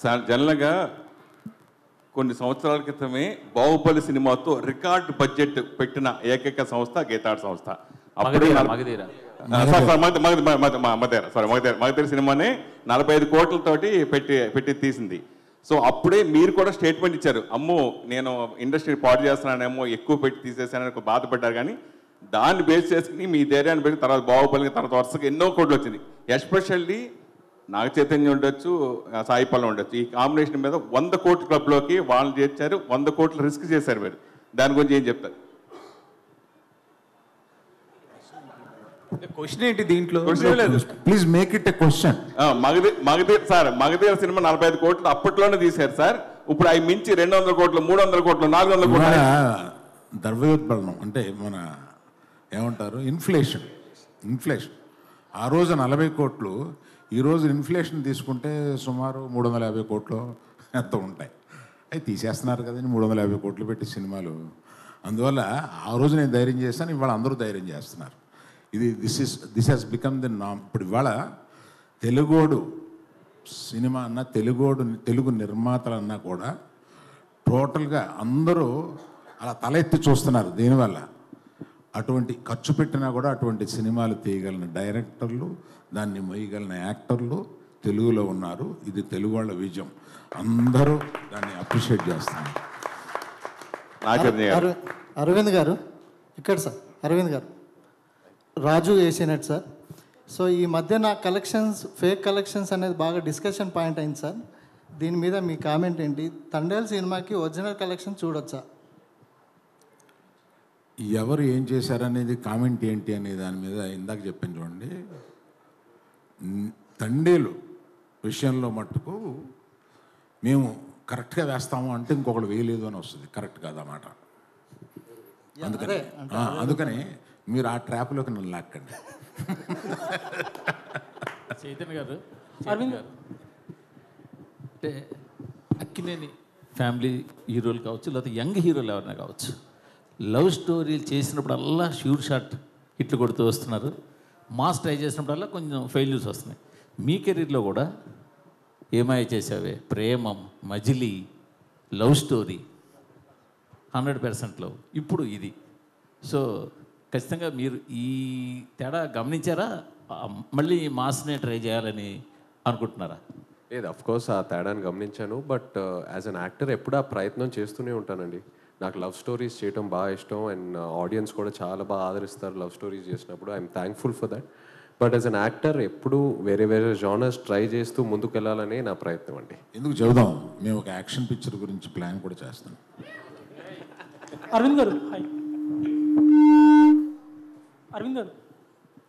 జనరల్గా కొన్ని సంవత్సరాల క్రితమే బాహుబలి సినిమాతో రికార్డ్ బడ్జెట్ పెట్టిన ఏకైక సంస్థ గీతాడ్ సంస్థ. మగధీర సినిమాని 45 కోట్లతోటి పెట్టి తీసింది. సో అప్పుడే మీరు కూడా స్టేట్మెంట్ ఇచ్చారు, అమ్మో నేను ఇండస్ట్రీ పాడు చేస్తున్నానేమో, ఎక్కువ పెట్టి తీసేసానని బాధపడ్డారు. కానీ దాన్ని బేస్ చేసుకుని మీ ధైర్యాన్ని పెట్టి తర్వాత బాహుబలి తర్వాత వరుసగా ఎన్నో కోట్లు వచ్చింది. ఎస్పెషల్లీ నాగ చైతన్యం ఉండొచ్చు, సాయి పల్లవి ఉండొచ్చు, ఈ కాంబినేషన్ మీద 100 కోట్ల క్లబ్లోకి వాళ్ళు చేర్చారు. 100 కోట్లు రిస్క్ చేశారు మీరు. దాని గురించి ఏం చెప్తారు? క్వశ్చన్ ఏంటి దీంట్లో? Please make it a question. Magadheera cinema 45 కోట్లు అప్పట్లోనే తీశారు సార్. ఇప్పుడు అవి మించి 200 కోట్లు, 300 కోట్లు, 400 కోట్లు. ద్రవ్యోత్పన్నం అంటే మన ఏమంటారు, ఇన్ఫ్లేషన్. ఆ రోజు 40 కోట్లు, ఈరోజు ఇన్ఫ్లేషన్ తీసుకుంటే సుమారు 350 కోట్లు ఎంత ఉంటాయి. అవి తీసేస్తున్నారు కదండి 350 కోట్లు పెట్టి సినిమాలు. అందువల్ల ఆ రోజు నేను ధైర్యం చేస్తాను, ఇవాళ అందరూ ధైర్యం చేస్తున్నారు. దిస్ హ్యాస్ బికమ్ ది నామ్. ఇప్పుడు ఇవాళ తెలుగోడు సినిమా అన్నా, తెలుగు నిర్మాతలు అన్నా కూడా టోటల్గా అందరూ అలా తల ఎత్తి చూస్తున్నారు. దీనివల్ల అటువంటి ఖర్చు పెట్టినా కూడా అటువంటి సినిమాలు తీయగలిగిన డైరెక్టర్లు, దాన్ని మొయ్యగలిగిన యాక్టర్లు తెలుగులో ఉన్నారు. ఇది తెలుగు వాళ్ళ విజయం. అందరూ దాన్ని అప్రిషియేట్ చేస్తున్నారు. అరవింద్ గారు ఇక్కడ సార్, అరవింద్ గారు, రాజు ఏషియనెట్ సార్. సో ఈ మధ్య నా కలెక్షన్స్, ఫేక్ కలెక్షన్స్ అనేది బాగా డిస్కషన్ పాయింట్ అయింది సార్. దీని మీద మీ కామెంట్ ఏంటి? తండేల్ సినిమాకి ఒరిజినల్ కలెక్షన్ చూడొచ్చా? ఎవరు ఏం చేశారనేది కామెంట్ ఏంటి అనే దాని మీద ఇందాక చెప్పాను చూడండి. తండేలు విషయంలో మట్టుకు మేము కరెక్ట్గా వేస్తాము అంటే ఇంకొకటి వేయలేదు అని వస్తుంది. కరెక్ట్ కాదన్నమాట. అందుకని మీరు ఆ ట్రాప్లోకి నన్ను లాక్కండి. చైతన్య గారు, అరవింద్ గారు అంటే అక్కినేని ఫ్యామిలీ హీరోలు కావచ్చు, లేకపోతే యంగ్ హీరోలు ఎవరైనా కావచ్చు, లవ్ స్టోరీలు చేసినప్పుడల్లా షూర్ షాట్ హిట్లు కొడుతూ వస్తున్నారు. మాస్ ట్రై చేసినప్పుడల్లా కొంచెం ఫెయిల్యూర్స్ వస్తున్నాయి. మీ కెరీర్లో కూడా ఏమాయ చేసావే, ప్రేమం, మజిలీ, లవ్ స్టోరీ 100% లవ్, ఇప్పుడు ఇది. సో ఖచ్చితంగా మీరు ఈ తేడా గమనించారా? మళ్ళీ మాస్నే ట్రై చేయాలని అనుకుంటున్నారా? లేదు, అఫ్కోర్స్ ఆ తేడాను గమనించాను. బట్ యాజ్ అన్ యాక్టర్ ఎప్పుడు ఆ ప్రయత్నం చేస్తూనే ఉంటానండి. నాకు లవ్ స్టోరీస్ చేయడం బాగా ఇష్టం. అండ్ ఆడియన్స్ కూడా చాలా బాగా ఆదరిస్తారు లవ్ స్టోరీస్ చేసినప్పుడు. I'm thankful for that. But as an actor ఎప్పుడు వేరే జానర్స్ ట్రై చేస్తూ ముందుకు వెళ్ళాలనే నా ప్రయత్నం అండి. ఎందుకు చెబుదాం, మేము ఒక యాక్షన్ పిక్చర్ గురించి ప్లాన్ కూడా చేస్తాం. అరవింద్ గారు, హాయ్. అరవింద్ గారు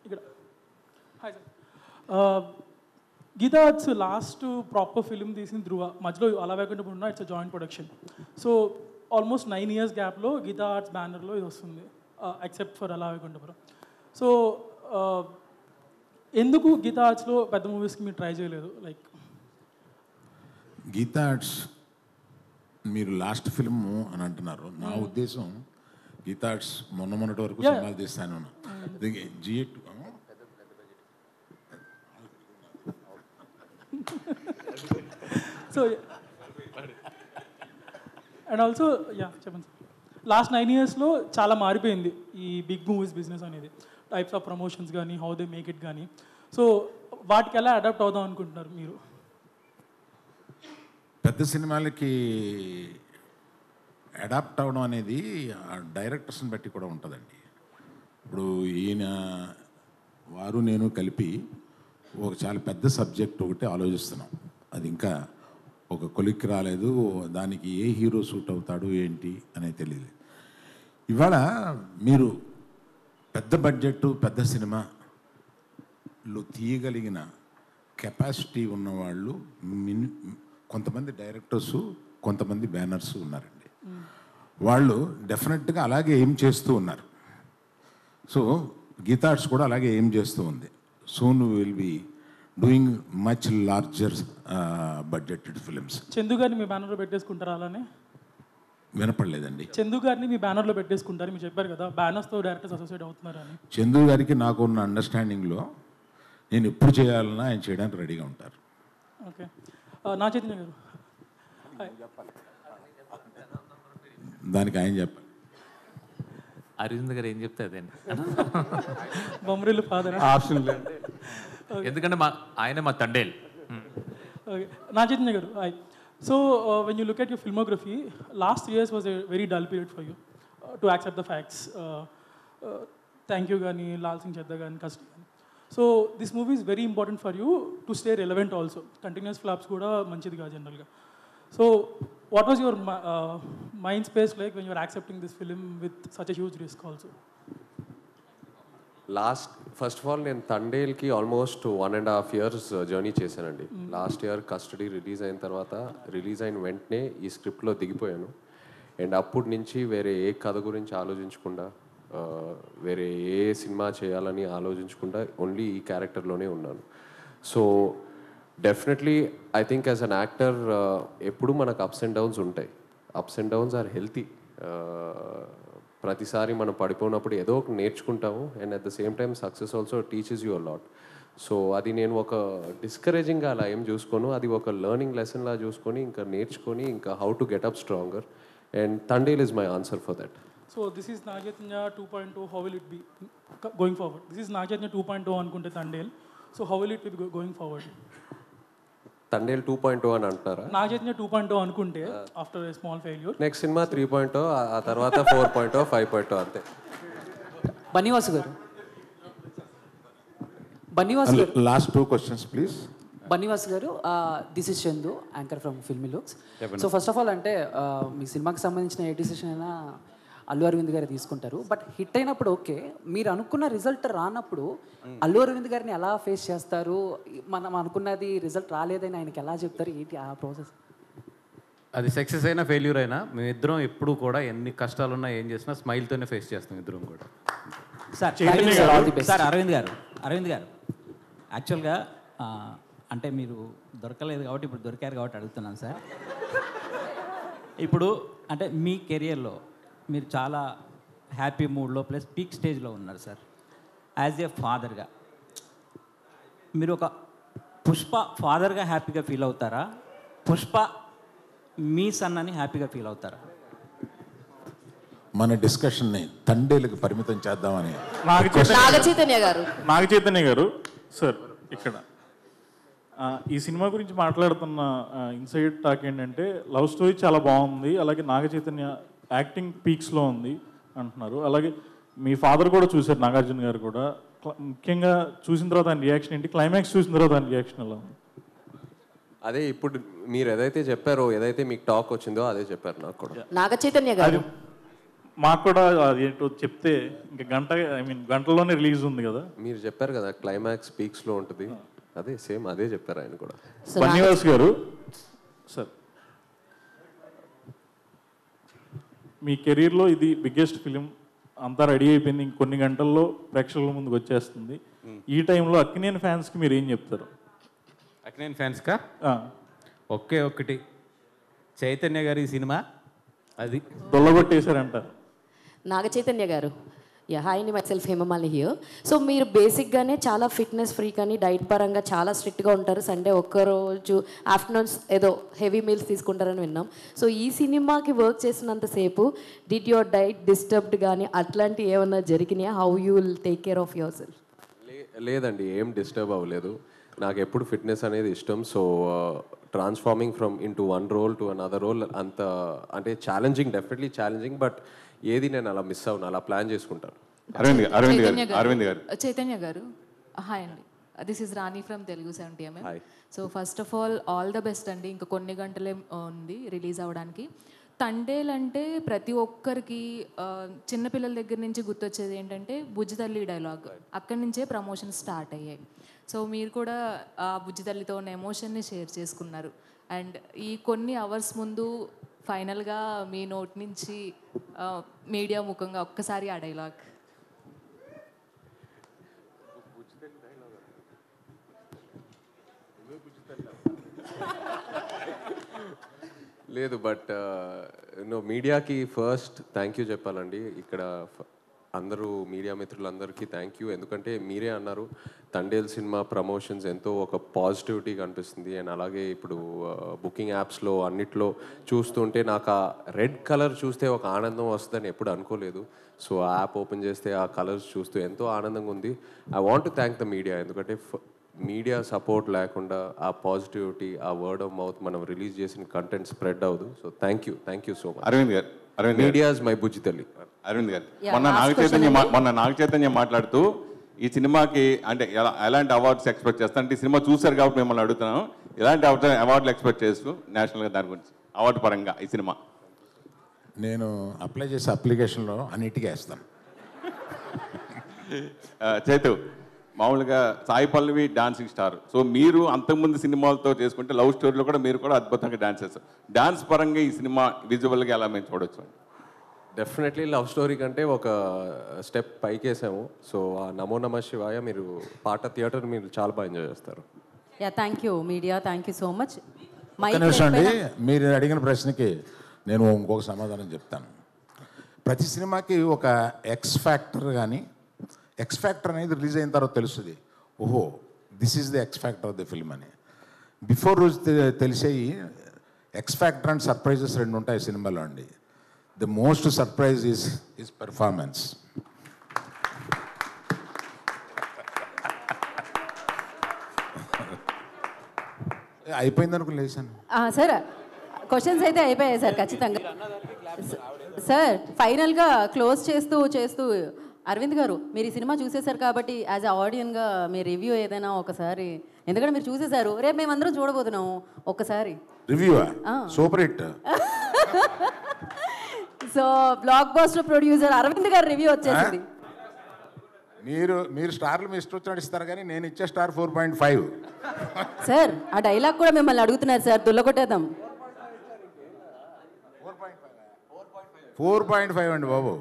ఇక్కడ, hi sir. Geetha Arts last proper film తీసిన ధృవ, మధ్యలో అలా వేకుండా ఉన్న it's joint production. So almost 9 years గ్యాప్లో గీతా ఆర్ట్స్ బ్యానర్లో ఇది వస్తుంది, ఎక్సెప్ట్ ఫర్ అలా వేకుండాపురం. సో ఎందుకు గీతా ఆర్ట్స్లో పెద్ద మూవీస్కి మీరు ట్రై చేయలేదు? లైక్ గీతా ఆర్ట్స్ మీరు లాస్ట్ ఫిల్మ్ అని అంటున్నారు. నా ఉద్దేశం గీతా ఆర్ట్స్ మొన్నటి వరకు సినిమాలు తీస్తాను. G8 సో అండ్ ఆల్సో చెప్పండి సార్, లాస్ట్ 9 yearsలో చాలా మారిపోయింది ఈ బిగ్ మూవీస్ బిజినెస్ అనేది. టైప్స్ ఆఫ్ ప్రమోషన్స్ కానీ, హౌ దే మేక్ ఇట్ కానీ. సో వాటికి ఎలా అడాప్ట్ అవుదాం అనుకుంటున్నారు మీరు? పెద్ద సినిమాలకి అడాప్ట్ అవ్వడం అనేది డైరెక్టర్స్ని బట్టి కూడా ఉంటుందండి. ఇప్పుడు వారు నేను కలిపి ఒక చాలా పెద్ద సబ్జెక్ట్ ఒకటి ఆలోచిస్తున్నాం. అది ఇంకా ఒక కొలిక్కి రాలేదు. దానికి ఏ హీరో సూట్ అవుతాడు ఏంటి అనేది తెలియదు. ఇవాళ మీరు పెద్ద బడ్జెట్ పెద్ద సినిమాలు తీయగలిగిన కెపాసిటీ ఉన్నవాళ్ళు కొంతమంది డైరెక్టర్సు, కొంతమంది బ్యానర్స్ ఉన్నారండి. వాళ్ళు డెఫినెట్గా అలాగే ఏం చేస్తూ ఉన్నారు. సో గీతా ఆర్ట్స్ కూడా అలాగే ఏం చేస్తూ ఉంది. Soon will be doing much larger budgeted films. Chandu గారిని మీ బ్యానర్లో పెట్టేసుకుంటారా? అలానే వినపడలేదండి. చందు గారిని మీ బ్యానర్లో పెట్టేసుకుంటారు, మీరు చెప్పారు కదా బ్యానర్స్తో డైరెక్టర్స్ అసోసియేట్ అవుతున్నారు అని. చందు గారికి నాకు ఉన్న అండర్స్టాండింగ్లో నేను ఎప్పుడు చేయాలన్నా ఆయన చేయడానికి రెడీగా ఉంటారు. ఓకే. నా చైతన్య గారు, దానికి ఆయన చెప్పాలి. అరవింద్ గారు ఏం చెప్తే అదే బొమ్మరిల్లు ఫాదర్ ఆప్షన్ లేదు, ఎందుకంటే ఆయన మా Thandel. Okay. Nachaitanya garu, hi. So when you look at your filmography, last 3 years was a very dull period for you to accept the facts. Thank you gani, Lal Singh Chadda gani, Kasti gani. So this movie is very important for you to stay relevant also. Continuous flops kuda manchidi ga general ga. So what was your mind space like when you were accepting this film with such a huge risk also? First of all నేను తండేల్కి almost 1.5 years journey చేశానండి. Last year custody release అయిన తర్వాత, release అయిన వెంటనే ఈ స్క్రిప్ట్లో దిగిపోయాను. And అప్పటి నుంచి వేరే ఏ కథ గురించి ఆలోచించకుండా, వేరే ఏ సినిమా చేయాలని ఆలోచించకుండా ఓన్లీ ఈ క్యారెక్టర్లోనే ఉన్నాను. So definitely I think as an actor ఎప్పుడు మనకు అప్స్ అండ్ డౌన్స్ ఉంటాయి. Ups and downs are healthy. ప్రతిసారి మనం పడిపోయినప్పుడు ఏదో ఒక నేర్చుకుంటాము. And at the same time success also teaches you a lot. So అది నేను ఒక డిస్కరేజింగ్గా అలా ఏం చూసుకోను, అది ఒక లెర్నింగ్ లెసన్లా చూసుకొని ఇంకా నేర్చుకొని ఇంకా how to get up stronger. And Thandel is my answer for that. So this is Nachaitanya 2.0. How will it be going forward? This is Nachaitanya 2.0 అనుకుంటే Thandel. So how will it be going forward? Thandel 2.0 అని అంటారా? Nachaitanya 2.0 అనుకుంటే after a small failure. Next cinema 3.0, ఆ తర్వాత 4.0, 5.0 అంతే. బన్నీవాసు గారు, బన్నీవాసు గారు, last 2 questions please. Bunny Vasu గారు, this is Chandu, anchor from Filmy Looks. So first of all అంటే మీ సినిమాకి సంబంధించిన ఏ డిసిషన్ అయినా అల్లు అరవింద్ గారు తీసుకుంటారు. బట్ హిట్ అయినప్పుడు ఓకే, మీరు అనుకున్న రిజల్ట్ రానప్పుడు అల్లు అరవింద్ గారిని ఎలా ఫేస్ చేస్తారు? మనం అనుకున్నది రిజల్ట్ రాలేదని ఆయనకి ఎలా చెప్తారు? ఏంటి ఆ ప్రాసెస్? అది సక్సెస్ అయినా ఫెయిల్యూర్ అయినా మేమిద్దరం ఎప్పుడు కూడా ఎన్ని కష్టాలున్నా ఏం చేసినా స్మైల్తోనే ఫేస్ చేస్తాం ఇద్దరం కూడా. సార్ అరవింద్ గారు యాక్చువల్గా అంటే మీరు దొరకలేదు కాబట్టి ఇప్పుడు దొరికారు కాబట్టి అడుగుతున్నాను సార్. ఇప్పుడు అంటే మీ కెరియర్లో మీరు చాలా హ్యాపీ మూడ్లో ప్లస్ పీక్ స్టేజ్లో ఉన్నారు సార్. యాజ్ ఏ ఫాదర్గా మీరు ఒక పుష్ప ఫాదర్గా హ్యాపీగా ఫీల్ అవుతారా? పుష్ప మీ సన్ అని హ్యాపీగా ఫీల్ అవుతారా? మన డిస్కషన్ని తండేలకు పరిమితం చేద్దామని. నాగచైతన్య గారు సార్, ఇక్కడ ఈ సినిమా గురించి మాట్లాడుతున్న ఇన్సైడ్ టాక్ ఏంటంటే లవ్ స్టోరీ చాలా బాగుంది, అలాగే నాగచైతన్య యాక్టింగ్ పీక్స్లో ఉంది అంటున్నారు. అలాగే మీ ఫాదర్ కూడా చూశారు, నాగార్జున గారు కూడా. ముఖ్యంగా చూసిన తర్వాత ఆయన రియాక్షన్ ఏంటి? క్లైమాక్స్ చూసిన తర్వాత ఆయన రియాక్షన్ ఎలా ఉంది? అదే ఇప్పుడు మీరు ఏదైతే చెప్పారో, ఏదైతే మీకు టాక్ వచ్చిందో అదే చెప్పారు నాకు కూడా. నాగచైతన్య గారు మాకు కూడా ఏంటో చెప్తే ఇంకా గంటలోనే రిలీజ్ ఉంది కదా. మీరు చెప్పారు కదా క్లైమాక్స్ పీక్స్లో ఉంటుంది, అదే సేమ్ అదే చెప్పారు ఆయన కూడా. బన్నీవాస్ గారు సార్, మీ కెరీర్లో ఇది బిగ్గెస్ట్ ఫిలిం, అంతా రెడీ అయిపోయింది, ఇంకొన్ని గంటల్లో ప్రేక్షకుల ముందుకు వచ్చేస్తుంది. ఈ టైంలో అక్కినేని ఫ్యాన్స్కి మీరు ఏం చెప్తారు? అక్కినేని ఫ్యాన్స్కా ఒకే ఒక్కటి, చైతన్య గారి సినిమా అది దొల్లగొట్టేశారంటారు. నాగచైతన్య గారు, హాయ్ ని మైసెల్ఫ్ హేమమాలిని హియర్. సో మీరు బేసిక్గానే చాలా ఫిట్నెస్ ఫ్రీక్ అని డైట్ పరంగా చాలా స్ట్రిక్ట్గా ఉంటారు. సండే ఒక్కరోజు ఆఫ్టర్నూన్స్ ఏదో హెవీ మీల్స్ తీసుకుంటారని విన్నాం. సో ఈ సినిమాకి వర్క్ చేసినంతసేపు డిడ్ యువర్ డైట్ డిస్టర్బ్డ్ కానీ అట్లాంటివి ఏమన్నా జరిగినాయా? How you will take care of your self? లేదండి, ఏం డిస్టర్బ్ అవ్వలేదు. నాకు ఎప్పుడు ఫిట్నెస్ అనేది ఇష్టం. So transforming from into one role to another role అంత అంటే ఛాలెంజింగ్, డెఫినెట్లీ ఛాలెంజింగ్, బట్ ఏది నేను అలా మిస్ అవును, అలా ప్లాన్ చేసుకుంటాను. చైతన్య గారు, హాయ్ అండి, this is Rani from Telugu 70mm. So first of all the best అండి. ఇంకా కొన్ని గంటలే ఉంది రిలీజ్ అవ్వడానికి. తండేల్ అంటే ప్రతి ఒక్కరికి చిన్నపిల్లల దగ్గర నుంచి గుర్తొచ్చేది ఏంటంటే బుజ్జి తల్లి డైలాగ్. అక్కడి నుంచే ప్రమోషన్ స్టార్ట్ అయ్యాయి. సో మీరు కూడా ఆ బుజ్జి తల్లితో ఉన్న ఎమోషన్ని షేర్ చేసుకున్నారు. అండ్ ఈ కొన్ని అవర్స్ ముందు ఫైనల్గా మీ నోట్ నుంచి మీడియా ముఖంగా ఒక్కసారి ఆ డైలాగ్. లేదు, బట్ మీడియాకి ఫస్ట్ థ్యాంక్ యూ చెప్పాలండి. ఇక్కడ అందరూ మీడియా మిత్రులందరికీ థ్యాంక్ యూ. ఎందుకంటే మీరే అన్నారు తండేల్ సినిమా ప్రమోషన్స్ ఎంతో ఒక పాజిటివిటీ కనిపిస్తుంది. అండ్ అలాగే ఇప్పుడు బుకింగ్ యాప్స్లో అన్నిట్లో చూస్తుంటే నాకు ఆ రెడ్ కలర్ చూస్తే ఒక ఆనందం వస్తుందని ఎప్పుడు అనుకోలేదు. సో ఆ యాప్ ఓపెన్ చేస్తే ఆ కలర్స్ చూస్తూ ఎంతో ఆనందంగా ఉంది. I want to thank the media. ఎందుకంటే మీడియా సపోర్ట్ లేకుండా ఆ పాజిటివిటీ, ఆ వర్డ్ ఆఫ్ మౌత్ మనం రిలీజ్ చేసిన కంటెంట్ స్ప్రెడ్ అవ్వదు. So thank you so much. Aravind garu, media is my బుజ్జి తల్లి. అరవింద్ గారు, మొన్న నాగ చైతన్య మాట్లాడుతూ ఈ సినిమాకి అంటే ఎలాంటి అవార్డ్స్ ఎక్స్పెక్ట్ చేస్తాను అంటే ఈ సినిమా చూశారు కాబట్టి మిమ్మల్ని అడుగుతున్నాను, ఎలాంటి అవార్డులు ఎక్స్పెక్ట్ చేస్తూ నేషనల్గా దాని గురించి అవార్డు పరంగా ఈ సినిమా? నేను అప్లై చేసే అప్లికేషన్లో అన్నిటికీ వేస్తాను. చైతు, మామూలుగా Sai Pallavi dancing star. So మీరు అంతకుముందు సినిమాలతో చేసుకుంటే లవ్ స్టోరీలో కూడా మీరు కూడా అద్భుతంగా డాన్స్ చేస్తారు. డాన్స్ పరంగా ఈ సినిమా విజువల్గా ఎలా మేము చూడొచ్చు? డెఫినెట్లీ లవ్ స్టోరీ కంటే ఒక స్టెప్ పైకేసాము. సో ఆ నమో నమ శివాయ మీరు పాట థియేటర్ మీరు చాలా బాగా ఎంజాయ్ చేస్తారు. Yeah, thank you media, thank you so much. ఒక్క నిమిషం అండి, మీరు అడిగిన ప్రశ్నకి నేను ఇంకొక సమాధానం చెప్తాను. ప్రతి సినిమాకి ఒక ఎక్స్ ఫ్యాక్టర్ కానీ, ఎక్స్ ఫ్యాక్టర్ అనేది రిలీజ్ అయిన తర్వాత తెలుస్తుంది, ఓహో this is the X factor of the film అని. బిఫోర్ రోజు తెలిసేవి ఎక్స్ ఫ్యాక్టర్ అండ్ సర్ప్రైజెస్ రెండు ఉంటాయి సినిమాలో అండి. The most surprise is performance. అయిపోయింది అనుకుని లేచాను. సార్ క్వశ్చన్స్ అయితే అయిపోయాయి సార్ ఖచ్చితంగా. సార్ ఫైనల్గా క్లోజ్ చేస్తూ అరవింద్ గారు, మీరు ఈ సినిమా చూసేశారు కాబట్టి యాజ్ అ ఆడియన్గా మీ రివ్యూ ఏదైనా ఒకసారి, ఎందుకంటే మీరు చూసేశారు, రేపు మేమందరం చూడబోతున్నాము, ఒక్కసారి review super hit. So blockbuster producer Aravind garu review వచ్చేసింది. మీరు స్టార్లు మీ ఇష్టం వచ్చినట్టు ఇస్తారు కానీ నేను ఇచ్చే స్టార్ 4.5. సార్ ఆ డైలాగ్ కూడా మిమ్మల్ని అడుగుతున్నారు సార్, దుల్లకొట్టేద్దాం. 4.5 అండి బాబు.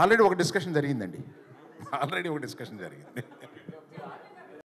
ఆల్రెడీ ఒక డిస్కషన్ జరిగింది.